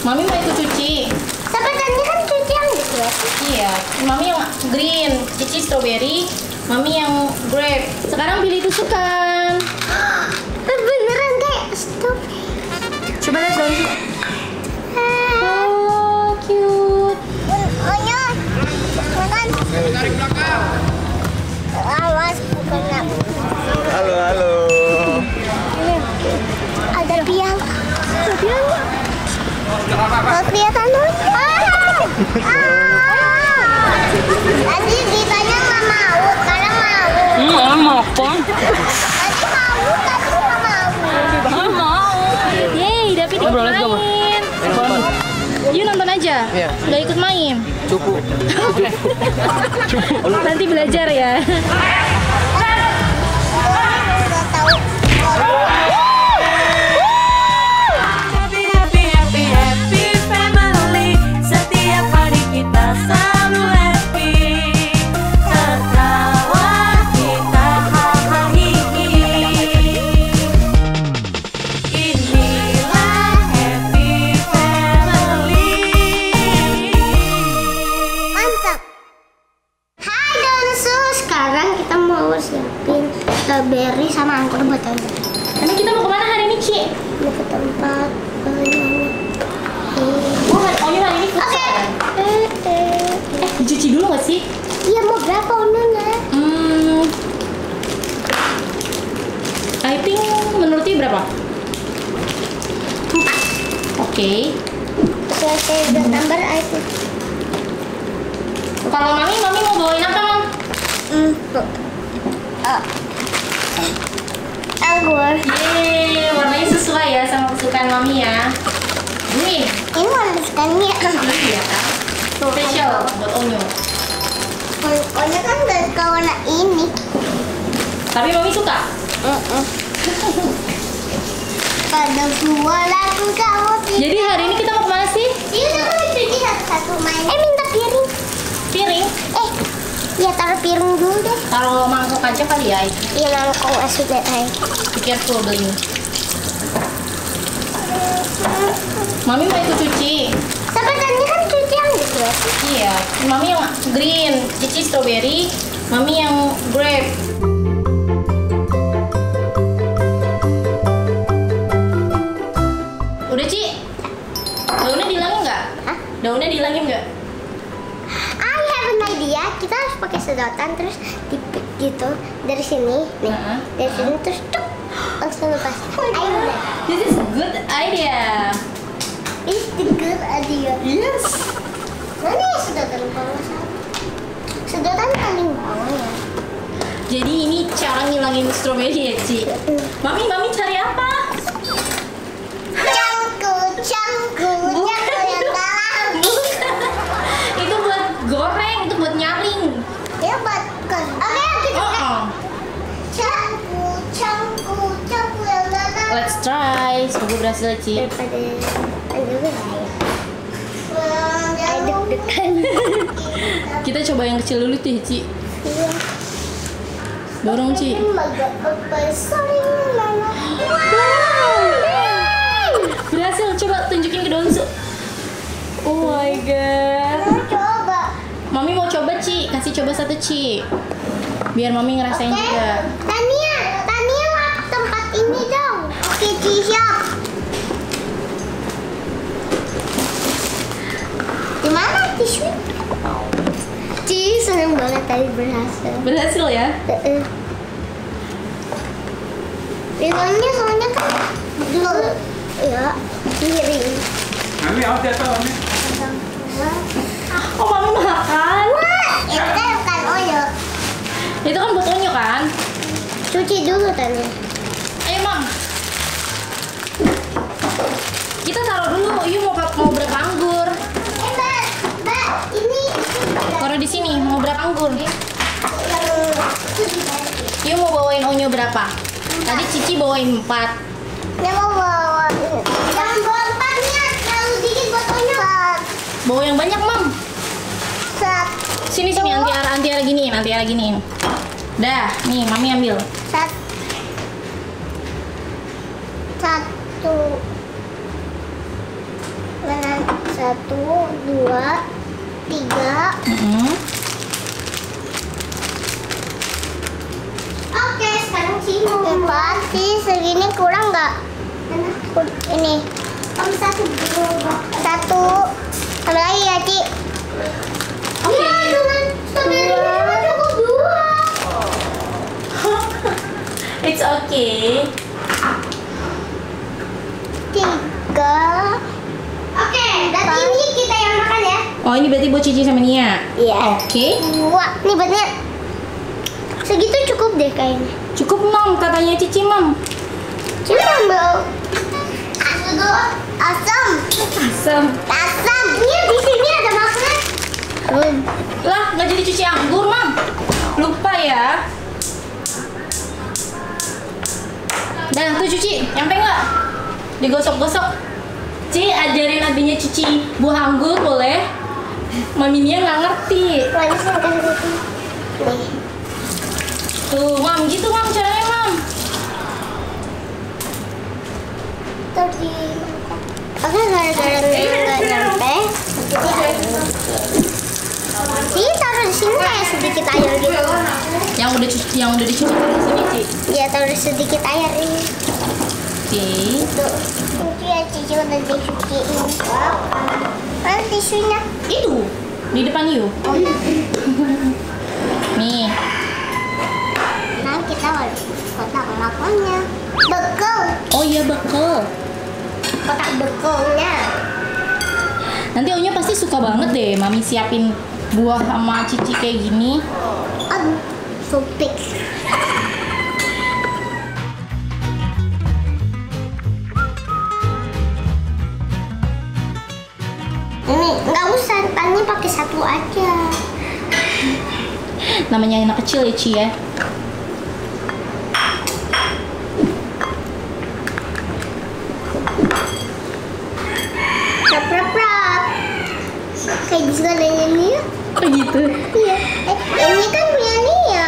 Mami mau ikut cuci. Tapi tadi kan cuci yang gitu ya. Iya, Mami yang green, Cici strawberry, Mami yang grape. Sekarang pilih tusukan. Beneran kayak strawberry. Coba lihat dong. Oh, cute. Onyo, makan. Tarik belakang. Awas, bukan aku. Halo, halo. Ada piang. Ada piang. Mau kelihatan dulu. Tadi ditanya nggak mau, sekarang mau. Mau apa? Tadi mau, tapi nggak mau. Yeay, David ikut main. Yuk nonton aja. Nggak ikut main. Cupu. Nanti belajar ya. Udah tahu. Happy family. Setiap hari kita selalu happy. Tertawa kita hahaha. Inilah happy family. Mantap. Hai Donsu, sekarang kita mau siapin strawberry sama anggur buat Onyo. Karena kita mau kemana hari ini, Ci? Mau ke tempat Onyo hari ini futsal. Dicuci dulu nggak sih? Iya, mau berapa Onyonya? I think menurut Ci berapa? 4. Oke. Selesai udah tambah itu. Kalau Mami mau bawain apa, Mam? Anggur. Yeay, warnanya sesuai ya sama kesukaan Mami ya. Green. Ini warna kesukaannya. Iya kan? Spesial buat Onyo. Onyo kan gak suka warna ini. Tapi Mami suka. Pada dua lagu kamu tidak. Jadi hari ini kita mau kemana sih? Iya, udah mau cuci satu-satu main. Minta piring. Piring. Ya taruh piring dulu deh. Taruh mangkok aja kali ya. Iya, mangkok sudah air. Pikir tuh belinya. Mami mau ikut cuci. Tapi tadi kan cuci yang gitu ya. Iya, Mami yang green, Cici strawberry, Mami yang grape. Udah, Ci? Daunnya dihilangin nggak? Hah? Daunnya dihilangin nggak? I have an idea. Kita harus pakai sedotan terus dipik gitu dari sini nih. Dari sini terus tuk, langsung lepas. Ayo. This is good idea. It's the good idea. Yes. Mana ya sedotan kalau nggak salah? Sedotan paling bawah ya. Jadi ini cara ngilangin stroberi ya, Ci? Mami cari apa? Cangku yang dalam. Itu buat goreng, itu buat nyaring. Ya buat kan. Oke, kita Oh, cangku yang dalam. let's try. Semoga berhasil, Ci. Daripada juga ya. Deg-degan. Kita coba yang kecil dulu tuh, Ci. Dorong, Ci. Berhasil, coba tunjukin ke Donsu. Oh my god. Coba. Mami mau coba, Ci. Kasih coba satu, Ci. Biar Mami ngerasain juga. Tania lap tempat ini dong. Oke, siap. Gimana tisu? Seneng banget tadi berhasil. Berhasil ya? Ringannya soalnya kan dulu ya miring. Mami, awas jatuh, Mami. Oh, Mami makan. Wah, itu kan bukan Onyo. Itu kan buat Onyo kan? Cuci dulu Tania. Ayo, Mam. Kita taruh dulu. Yuk mau berapa anggur? Mbak, ini Taruh di sini. Mau berapa anggur? Yuk mau bawain Onyo berapa? Tadi Cici bawain 4. Dia mau bawa. Jangan bawa 4-nya, terlalu dikit buat Onyo. Bawa yang banyak, Mam. Sini anti-ara giniin. Dah, nih Mami ambil. Satu. Mana 1, 2, 3. Oke, sekarang sih mau sih segini kurang nggak? Ini. Kamu 1 dulu. 1. Tambah lagi ya, Ci. Oke. Ya, dengan strawberry cukup 2. It's okay. 3. Oke, berarti ini kita yang makan ya. Oh, ini berarti buat Cici sama Nia. Iya. Oke. 2. Nih buatnya segitu cukup deh kayaknya. Cukup, Mam, katanya Cici, Mam. Cuma mau asam. Asam. Asam. Iya, di sini ada magnet. Lah, nggak jadi cuci anggur, Mam. Lupa ya. Dan tuh cuci, nyampe nggak? Digosok-gosok. Ci, ajarin adiknya cuci buah anggur boleh? Mami Nia nggak ngerti. Langsung kan gitu. Nih. Tuh, Mam, gitu Mam caranya, Mam. Terus di oke, gara-gara nggak nyampe. Sih, taruh di sini kayak sedikit air gitu. Yang udah dicuci di sini, Ci. Iya, taruh sedikit air ini. Oke. Tuh, itu ya Cici udah dicuciin. Mana tisunya? Itu di depan yuk. Oh, iya. Nih. Nah, kita kotak makannya. Bekal. Oh iya, bekal. Kotak bekalnya. Nanti Onya pasti suka banget deh Mami siapin buah sama Cici kayak gini. Aduh, supik. Ini nggak usah, tanya pakai 1 aja. Namanya anak kecil ya, Ci ya. Prap. Kayak bisa adanya Nia. Oh gitu. Iya. Ini kan punya Nia.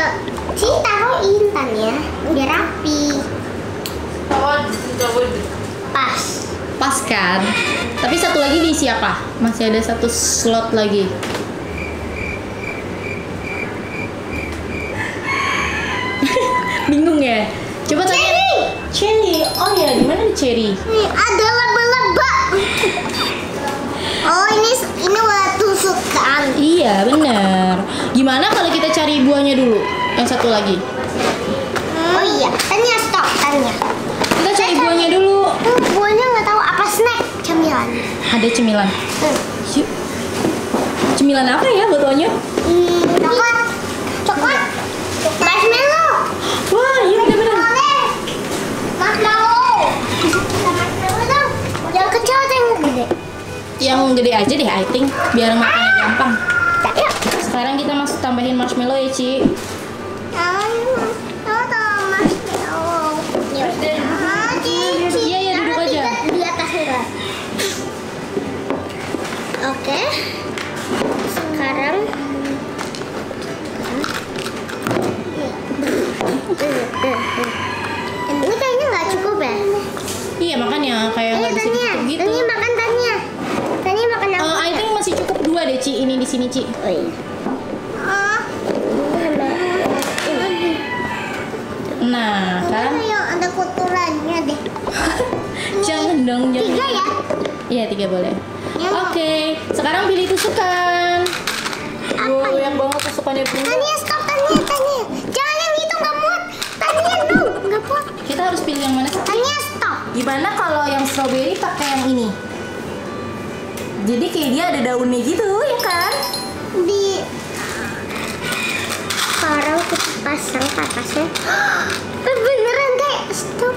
Ci taruhin Tanya, biar rapi. Pas. Pas kan? Tapi satu lagi diisi apa? Masih ada 1 slot lagi. Bingung ya? Coba tanya. Cherry. Oh ya, gimana nih cherry? Nih, ada laba-laba. Oh, ini warna tusuk kan? Iya, bener. Gimana kalau kita cari buahnya dulu? Yang satu lagi. Oh iya, Tanya stop, Tanya. Kita cari buahnya dulu. Buahnya nggak tahu apa snack, cemilan. Ada cemilan. Yuk. Cemilan apa ya buat Onya? Coklat, marshmallow. Wah, iya bener-bener. Marshmallow. Yang kecil atau yang gede? Yang gede aja deh, I think. Biar makannya gampang. Ya. Sekarang kita masuk tambahin marshmallow ya, Ci. Iya, duduk aja. Di atas enggak? Oke. Sekarang ini kayaknya nggak cukup ya? Iya, makanya kayak nggak bisa Tanya, ditutup gitu. Tanya makan Tanya. Tanya makan apa? I think masih cukup 2 deh, Ci. Ini di sini, Ci. Oh iya. Nah, kan? Yang ada kotorannya deh. Jangan dong, jangan. 3 ya? Iya, 3 boleh. Ya. Oke, sekarang pilih tusukan. Apa ya? Yang banget tusukannya Bunda. Tanya stop, Tanya. Jangan yang itu nggak muat. Tanya no, nggak muat. Kita harus pilih yang mana? Tanya stop. Gimana kalau yang strawberry pakai yang ini? Jadi kayak dia ada daunnya gitu, ya kan? Di sekarang kita pasang ke atasnya. Beneran kayak stop.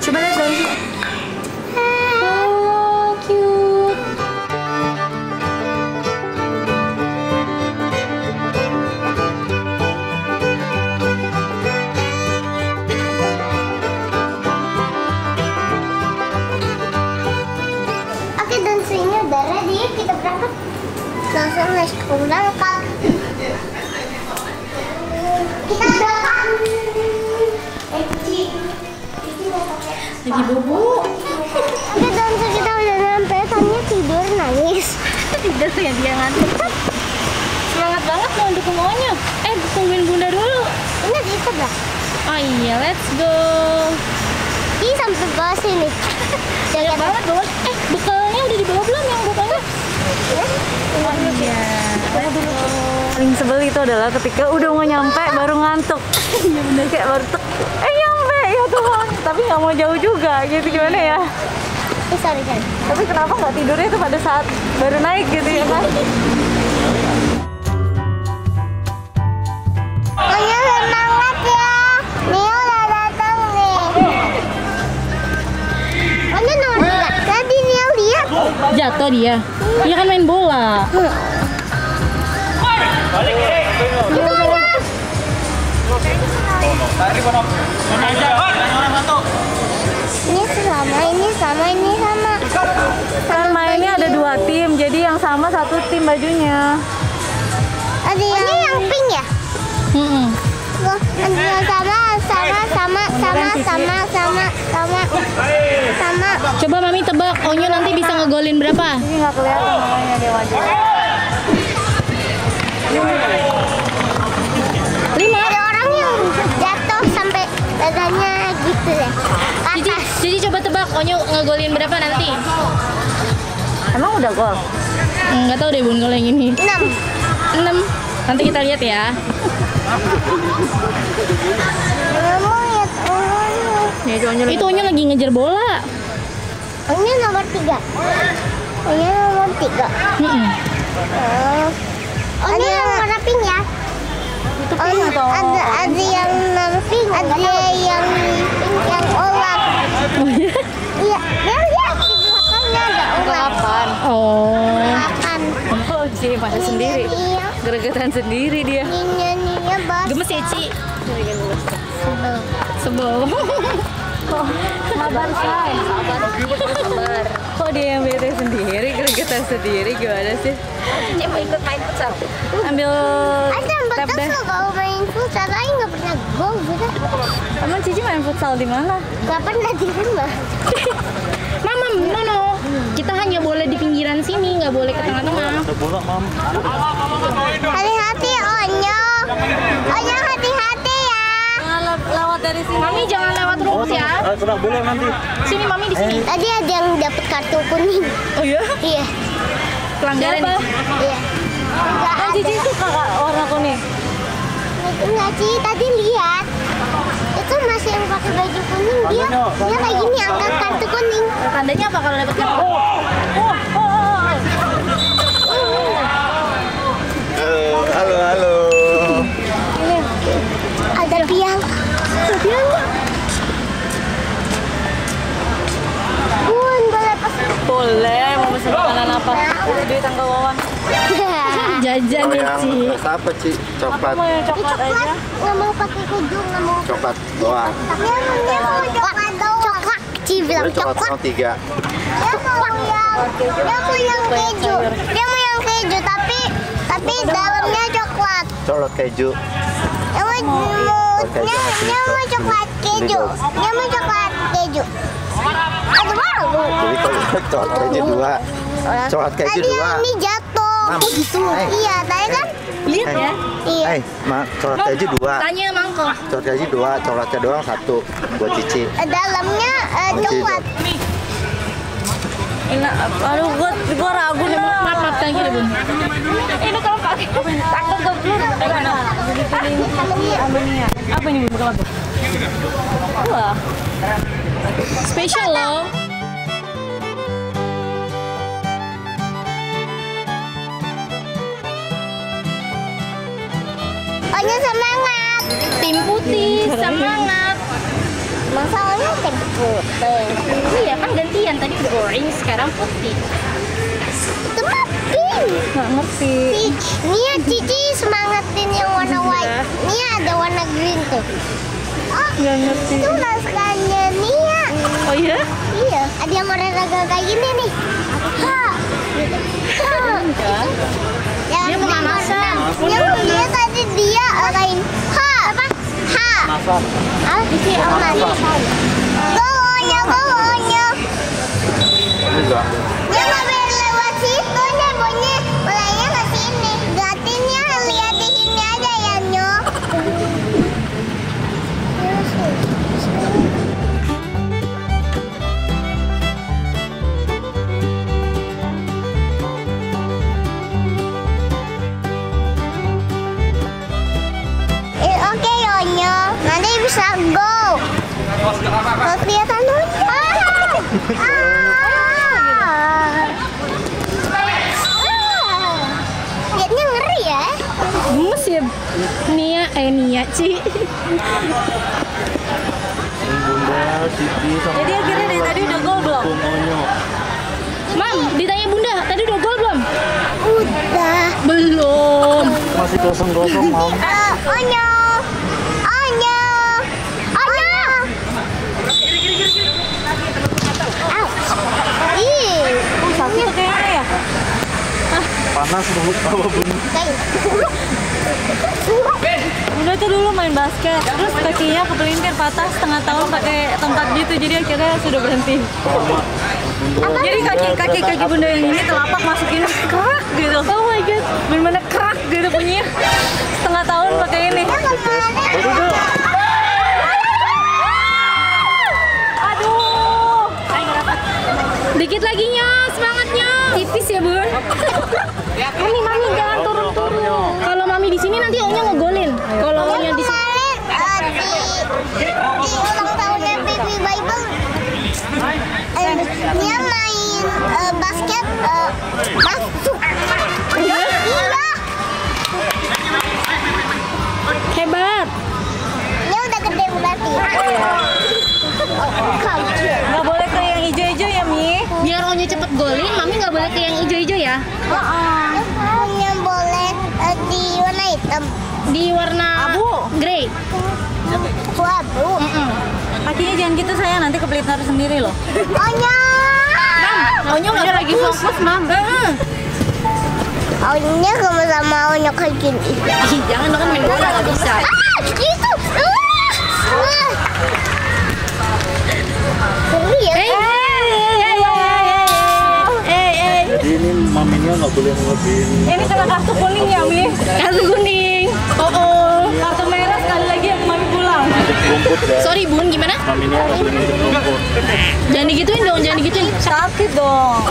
Coba lihat daunnya. Oh, cute. Oke, dan ini udah ready. Kita berangkat. Langsung berangkat. Kita berangkat. Lagi bobo. Oke, dan kita udah sampai. Tanya tidur nanya. tidur ya dia ngantuk. Semangat banget mau dukung Onyo. Tungguin Bunda dulu. Ini di sebelah. Oh iya, let's go. Ih, sampai bawah sini. Banyak banget bawah. Bekalnya udah dibawa belum yang bekalnya? Oh iya. Paling sebel itu adalah ketika udah mau nyampe baru ngantuk. Iya bener, kayak baru nyampe ya Tuhan. Tapi nggak mau jauh juga gitu, gimana ya? Sorry. Tapi kenapa nggak tidurnya itu pada saat baru naik gitu ya kan? Onyo semangat ya. Nih udah datang nih. Onyo nomor 3. Tadi Nia lihat. Jatuh dia. Dia kan main bola. Itu Onyo. Tarik Bonok. Orang satu. Ini sama. Kan mainnya ada 2 tim, jadi yang sama 1 tim bajunya. Ada yang pink ya? Loh, ada yang sama. Coba Mami tebak, Onyo nanti bisa ngegolin berapa? Ini nggak kelihatan makanya dia wajib. 5. Ada orang yang jatuh sampai dadanya gitu deh. Jadi coba tebak Onyo ngegolin berapa nanti? Emang udah gol? Nggak tahu deh Bun kalau yang ini. 6. Nanti kita lihat ya. Itu Onyo lagi ngejar bola. Onyo nomor 3. Onyo yang warna pink ya? Ada yang warna pink, ada yang ular. Oh iya? Iya, lihat di belakangnya ada ular. Oh. Makan. Oh, Ci, pada sendiri. Iya. Gregetan sendiri dia. Nia bas. Gemes ya Ci? Sebel. Sabar, Say. Sabar. Kok dia yang bete sendiri, gregetan sendiri, gimana sih? Cici mau ikut main futsal? Ambil tab deh. Kalau main futsal, saya nggak pernah gol gitu. Emang Cici main futsal di mana? Nggak pernah di rumah. Mama, no. Kita hanya boleh di pinggiran sini, nggak boleh ke tengah-tengah. Hati-hati Onyo. Onyo hati-hati ya. Lewat dari sini. Mami jangan lewat rumput ya. Kena bola nanti. Sini Mami di sini. Tadi ada yang dapat kartu kuning. Oh iya? Iya. Pelanggaran nih. Iya. Enggak Kan Cici ada. suka warna kuning. Enggak sih, tadi lihat. Itu masih yang pakai baju kuning dia kayak gini angkat kartu kuning. Tandanya apa kalau dapat kartu? Halo. Ada piang. Bun, boleh pesan. Boleh, mau pesen makanan apa? Duit tanggal Wawan. Jajan ya Ci. Apa Ci? Coklat. Mau yang coklat aja? Nggak mau pakai keju, nggak mau. Coklat doang. Tapi dia mau coklat doang. Coklat. Ci bilang Coklat coklat. sama 3. Dia mau yang keju. Dia mau yang keju tapi dalamnya coklat. Coklat keju. Dia mau coklat keju. Dia mau coklat keju. Ada baru. Jadi kalau coklat keju 2. Coklat keju Tadi 2. ini jatuh. Oh gitu. Iya, tadi kan. Lihat ya. Iya. Coklat keju 2. Tanya Mangko. Coklat keju 2, coklatnya doang 1 buat Cici. Dalamnya coklat. Aduh, gua ragu nih. Maaf, thank you Bun. Ini kalau pakai takut goblok. Apa ini bukan apa? Wah, Spesial loh. Onyo semangat. Tim putih semangat. Masalahnya tim putih. Iya kan gantian tadi udah orange sekarang putih. Itu mah pink. nggak ngerti. Peach. Nia Cici semangatin yang warna white. Nia ada warna green tuh. Oh, Nggak ngerti. itu maskernya Nia. Oh iya? Iya, ada yang olahraga kayak gini nih. Ha. Dia pemanasan. Yang dia tadi dia lain. Ha. Apa? Ha. Ah, isi aman. Go Onyo. Enggak. Dia nggak boleh lewat situ, dia bunyi Kelihatan lihatnya ngeri ya. Gemes ya. Nia, Ci. Bunda, Siti, sama Jadi akhirnya dari tadi udah gol belum? Onyo. Mam, ditanya Bunda, tadi udah gol belum? Udah. Belum. Masih kosong-kosong, Mam. Onyo. Sakit kayaknya ya. Panas banget sama Bunda. Bunda tuh dulu main basket, terus kakinya kepelintir patah setengah tahun pakai tempat gitu, jadi akhirnya sudah berhenti. Jadi kaki Bunda yang ini telapak masukin kerak gitu. Oh my god, bener-bener kerak gitu punya. Setengah tahun pakai ini. Aduh. Dikit lagi nya, semangatnya. Tipis ya, Bun. Mami jangan turun-turun. Kalau Mami di sini nanti Onya ngegolin. Kalau Onya di sini di ulang tahunnya Baby Bible dia main basket masuk. Iya. hebat. Dia udah gede berarti. Nggak boleh ke yang hijau-hijau ya, Mi? Biar Onya cepet golin, Mami nggak boleh ke yang hijau-hijau ya. Hanya boleh di warna hitam. Di warna Abu. grey. Abu. Kakinya jangan gitu sayang, nanti kepelintir sendiri loh. Onya. Onya nggak lagi fokus, Mam. Onya sama Onya kayak gini. Ih, jangan dong, kan main bola nggak bisa. Itu. Seru ya. Jadi ini maminya nggak boleh ngelebihin. Ini kena kartu kuning ya, Mi? Kartu kuning. Oh. Kartu merah sekali lagi aku Mami pulang. Rumput ya. Sorry Bun, gimana? Maminya nggak boleh ngintip rumput. Jangan digituin dong, jangan digituin. Sakit dong.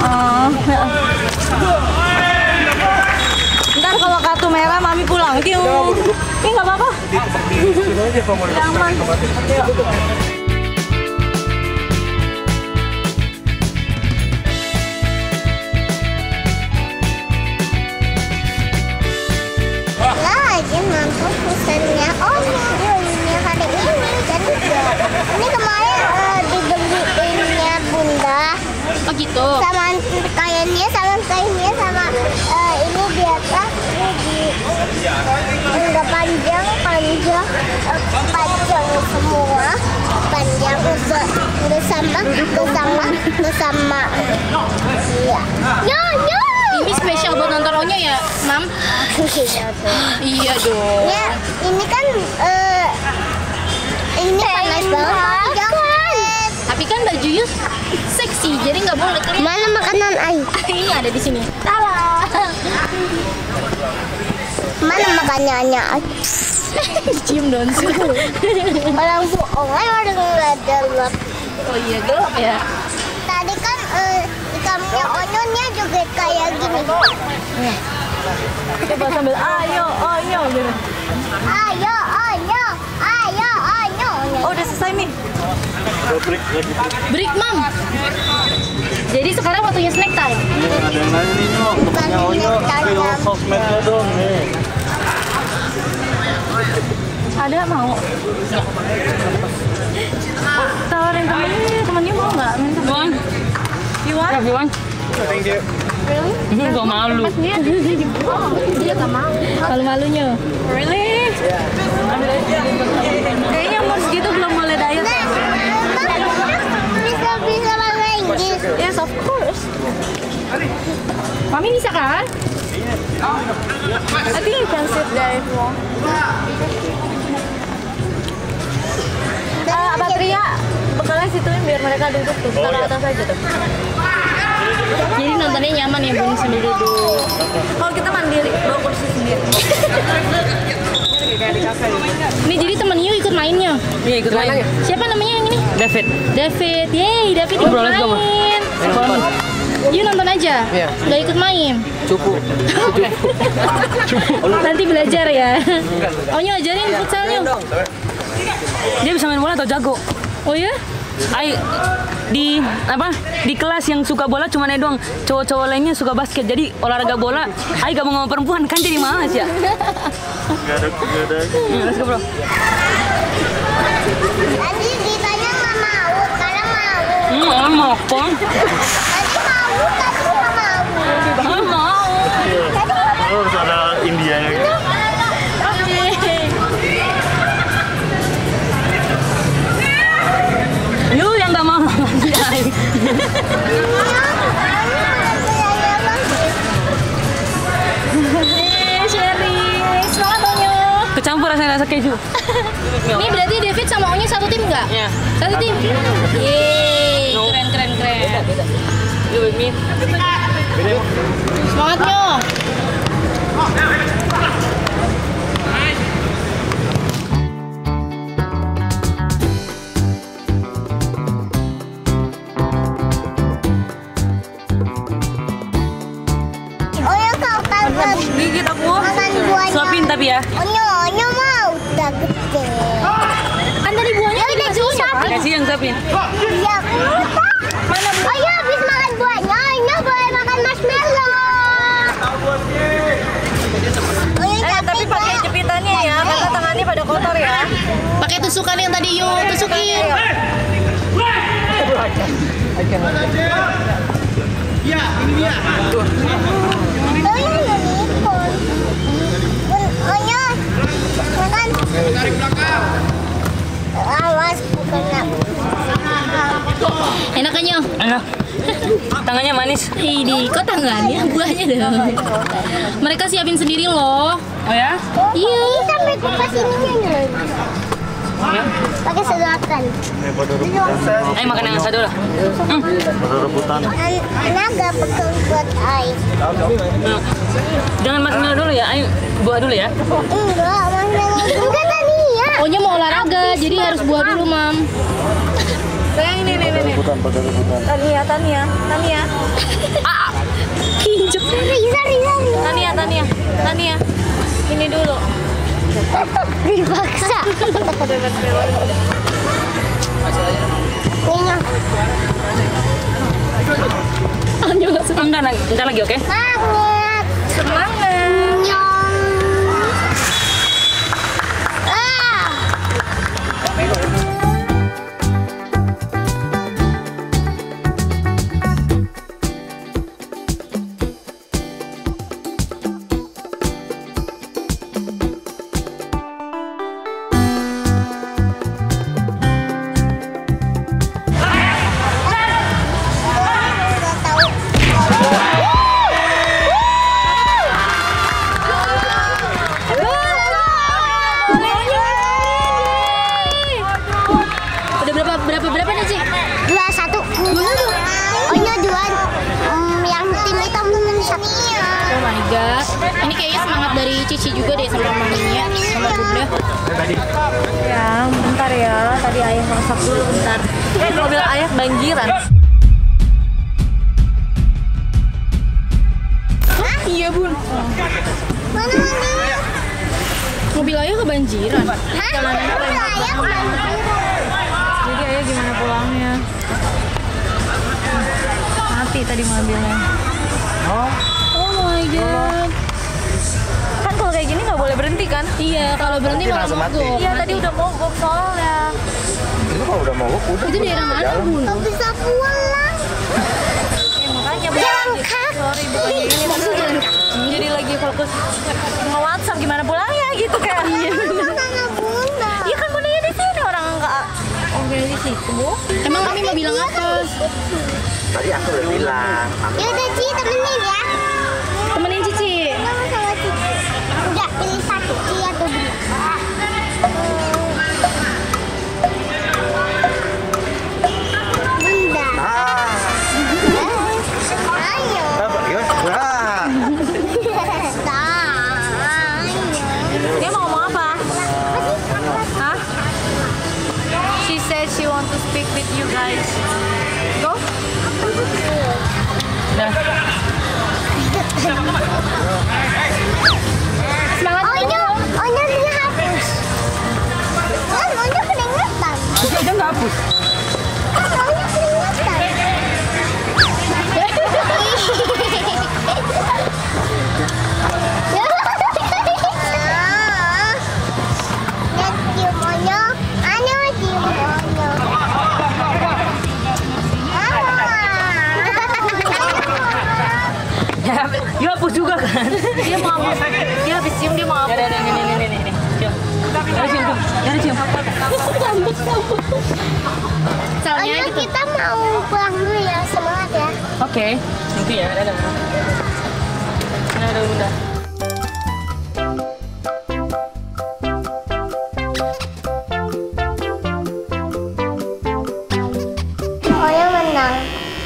Ntar kalau kartu merah Mami pulang. Ini nggak apa-apa. Sini aja Pak, mau Aman. Lagi mampu pesannya ini hari ini dan ini kemarin dibeliinnya Bunda Oh gitu. sama kainnya sama ini di atas ini enggak panjang semua panjang bersama iya Ini spesial buat nonton Onya ya, Mam? Iya dong. ya ini kan ini panas banget jangan. Tapi kan bajunya seksi, jadi nggak boleh kelihatan. Mana makanan Ai? Ini ada di sini. Salah. Mana makanannya Ai? Cium dong. Orang bohong kan udah gelap. Oh iya gelap ya. Tadi kan ikannya Onyonya juga kayak gini. Coba sambil ayo gitu. Ayo Onyo. Oh udah selesai Mi. Break Mam. Jadi sekarang waktunya snack time. Ada yang lain nih, Nyok. Temennya Onyo, spill sosmednya dong nih. Ada mau? Tawarin temennya mau nggak? Bang, Iwan? Bang. Thank you. Gak malu. Dia gak mau. Malu-malunya. Really? Kayaknya umur segitu belum boleh diet. Bisa bahasa Inggris. Yes, of course. Mami bisa kan? I think you can sit there if you want. Abang Ria, bekalnya situin biar mereka duduk tuh, taruh atas aja tuh. Jadi nontonnya nyaman ya Bun sambil duduk. Kalau kita mandiri, bawa kursi sendiri. Ini jadi temen Yu ikut mainnya. Iya ikut main. Siapa namanya yang ini? David. David. Yeay, David ikut let's go, Ma. main. Yu nonton aja. Iya. Gak ikut main. Cupu. Nanti belajar ya. Oh ajarin futsalnya. Dia bisa main bola atau jago? Oh ya? Ai di apa di kelas yang suka bola cuma Ai doang, cowok-cowok lainnya suka basket. Jadi olahraga bola Ai gabung sama perempuan kan jadi malas ya. Gak ada. Let's go bro. Tadi ditanya nggak mau, sekarang mau. Mau apa? Tadi mau, tadi nggak mau. Mau. Terus ada India gitu. Lu yang nggak mau lagi Ai. Sharing. Semangat Onyo. Kecampur rasa keju. Ini berarti David sama Onyo satu tim nggak? Iya. Satu tim. Yeay. Keren. You with me? Semangat Nyo. Onyo kau kan Gigit aku. makan buahnya. Suapin tapi ya. Onyo mau udah gede. Kan tadi buahnya kita susah. Kasih yang suapin. Iya, mana bu? Onyo habis makan buahnya, Onyo boleh makan marshmallow. Onyo Tapi pakai jepitannya ya, karena tangannya pada kotor ya. Pakai tusukan yang tadi yuk, tusukin. Onyo unicorn. Onyo makan. Awas kena. Enak kan Nyo? Enak. Tangannya manis. Ini kok tangannya buahnya dong. Mereka siapin sendiri loh. Oh ya? Iya. Sampai kulkas ininya pakai sedotan. Pada rebutan. Ayo makan yang satu lah. Pada rebutan. Naga bekal buat air. Jangan marshmallow dulu ya. Ayo buah dulu ya. Enggak, marshmallow. Enggak tadi ya. Onyo mau olahraga, jadi harus buah dulu, Mam. Sayang ini. Rebutan pada rebutan. Tania. Kinjek. Sorry. Tania. Ini dulu. Dipaksa. Minyak. Onyo nggak suka. Entar lagi oke? Semangat. Nyong. Udah berapa nih, Ci? 2-1. Onyo 2. Yang tim hitam 1. Oh my god. Ini kayaknya semangat dari Cici juga deh sama maminya, sama Bunda. Ya, bentar ya. Tadi ayah masak dulu bentar. Mobil ayah banjiran. Iya, Bun. Mana? Mobil ayah kebanjiran. Hah? Ayah Jadi ayah gimana pulangnya? Mati tadi mobilnya. Oh my god. Kan kalau kayak gini nggak boleh berhenti kan? Iya, kalau berhenti malah mogok. Iya tadi udah mogok soalnya. Itu kalau udah mogok udah. Itu daerah mana, Bun? nggak bisa pulang. Makanya Jalan kaki. sorry bukan ini jadi lagi fokus nge-WhatsApp gimana pulangnya gitu kan. Sama bunda. Iya kan bundanya di sini orang enggak. Oke di situ. Emang kami mau bilang apa? Tadi aku udah bilang. Ya udah Ci, temenin ya. Temenin Cici. Kamu sama Cici. Udah pilih satu, Ci atau bunda. Bunda. Ayo. Apa? Gimana? Ayo. Dia mau ngomong apa? Hah? She said she want to speak with you guys. Go. Semangat Onyo dihapus. Kan Onyo kedengeran. Cici aja nggak hapus. Dia mau dia habis cium dia mau apa? Ya, ini. Cium. Cium. Soalnya Ayo gitu. kita mau pulang dulu ya, semangat ya. Oke. Thank you ya. Dadah. Bunda. Onya menang.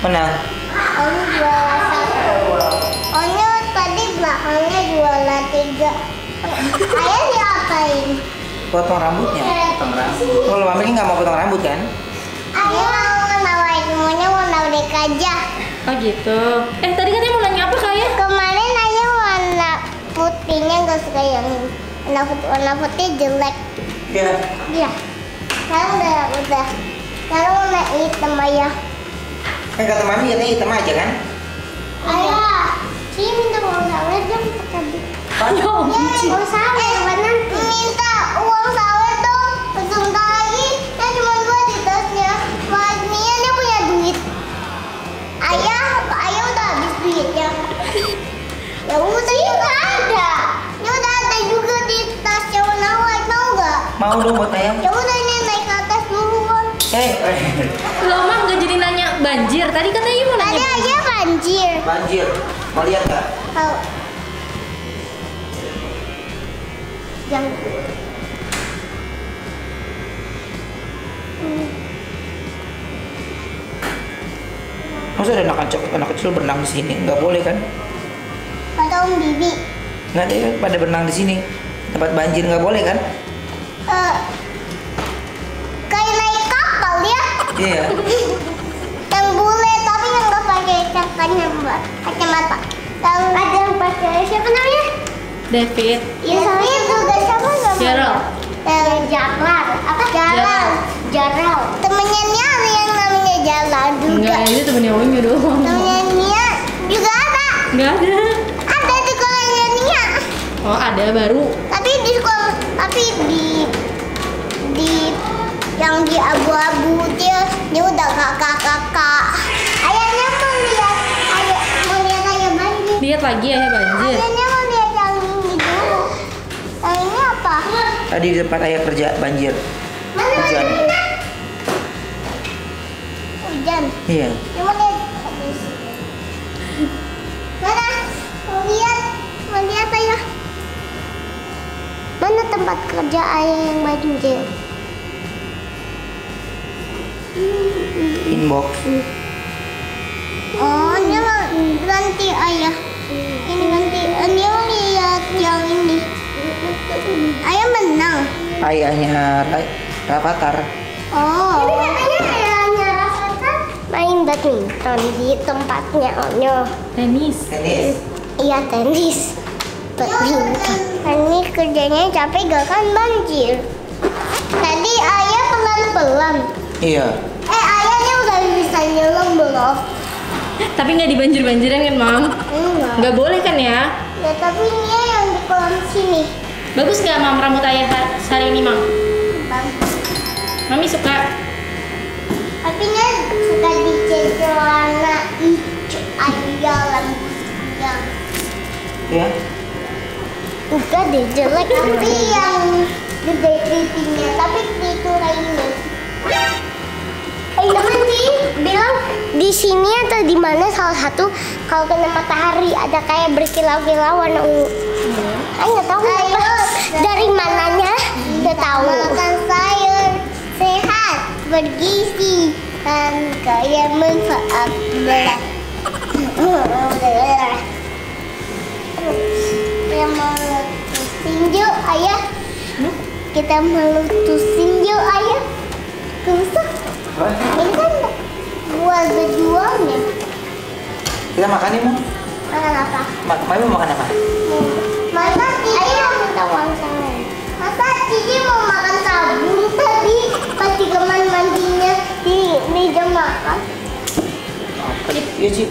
Menang. Onya juara 1. Onya tadi belakangnya juara 3. Ayah diapain? Potong rambutnya. Kalau Mami nggak mau potong rambut kan? Ayah mau warna white, maunya warna black aja. Oh gitu. Tadi katanya mau nanya apa Kak Ayah? Kemarin ayah warna putihnya nggak suka yang ini. Warna putih jelek. Iya. Iya. Sekarang udah. Sekarang warna hitam ayah. Kan kata Mami katanya hitam aja kan? Ayah, sih minta uang sawer dong tadi. Ya, uang sawer nanti. Minta uang sawer dong. Sebentar lagi, saya cuma 2 di tasnya. Mas Nia dia punya duit. Ayah udah habis duitnya. Ya udah juga ada. Ya udah ada juga di tasnya warna white, mau nggak? Mau dong buat ayam. Ya udah ini naik ke atas duluan. Lo mah nggak jadi nanya banjir. Tadi katanya mau Tadi nanya. aja banjir. Banjir. Mau lihat nggak? Tahu. Jangan. Masa ada anak kecil berenang di sini? Nggak boleh kan? Kata Om Bibi. Nggak ada ya, pada berenang di sini. Tempat banjir nggak boleh kan? Kayak naik kapal ya. Iya. Yang bule tapi yang nggak pakai kacamata. Yang ada yang pakai siapa namanya? David. Ya saya juga siapa namanya? Gerald. Jaral. Apa? Jaral. Temennya Nia ada yang namanya Jaral juga. Enggak, itu temennya Onyo doang. Temennya Nia juga ada. Enggak ada. Ada di sekolahnya Nia. Oh ada baru. Tapi di sekolah, tapi di yang di abu-abu dia udah kakak. Ayahnya mau lihat ayah banjir. Lihat lagi Ayah banjir. Ayahnya mau lihat yang ini dulu. Yang ini apa? Tadi di tempat ayah kerja banjir. Mana? Hujan. Hujan. Iya. Ya, mau lihat. Mana? Mau lihat ayah. Mana tempat kerja ayah yang banjir? Inbox. Oh, dia mau ganti ayah. Ini ganti. Dia mau lihat yang ini. Ayah menang. Ayahnya Rafathar. Oh. Ini katanya ayahnya Rafathar main badminton di tempatnya Onyo. Tenis. Tenis. Iya tenis. Badminton. Ini kerjanya capek gak kan banjir. Tadi ayah pelan-pelan. Iya. Ayahnya udah bisa nyelam belum? Tapi nggak dibanjir-banjirin kan, Mam? Enggak. Nggak boleh kan ya? Ya tapi Nia yang di kolam sini. Bagus nggak, Mam, rambut Ayah hari ini, Mam? Mami suka. Tapi Nia suka dicat warna hijau ayah rambutnya. Ya. Enggak deh jelek. Tapi yang gede keritingnya. Tapi itu lainnya. Teman sih bilang di sini atau di mana salah satu kalau kena matahari ada kayak berkilau-kilau warna ungu. Nggak tahu kenapa. Dari mananya nggak tahu. Makan sayur sehat, bergizi dan kaya manfaat. Yang meletus tinju ayah. Kita meletus tinju ayah. Kusuk. Ini kan buat berjuangnya. Kita makan nih, Mau. Makan apa? Mami mau makan apa? Masa Cici mau minta uang sawer? Masa Cici mau makan sabun tadi pas di kamar mandinya di meja makan? Iya, Ci.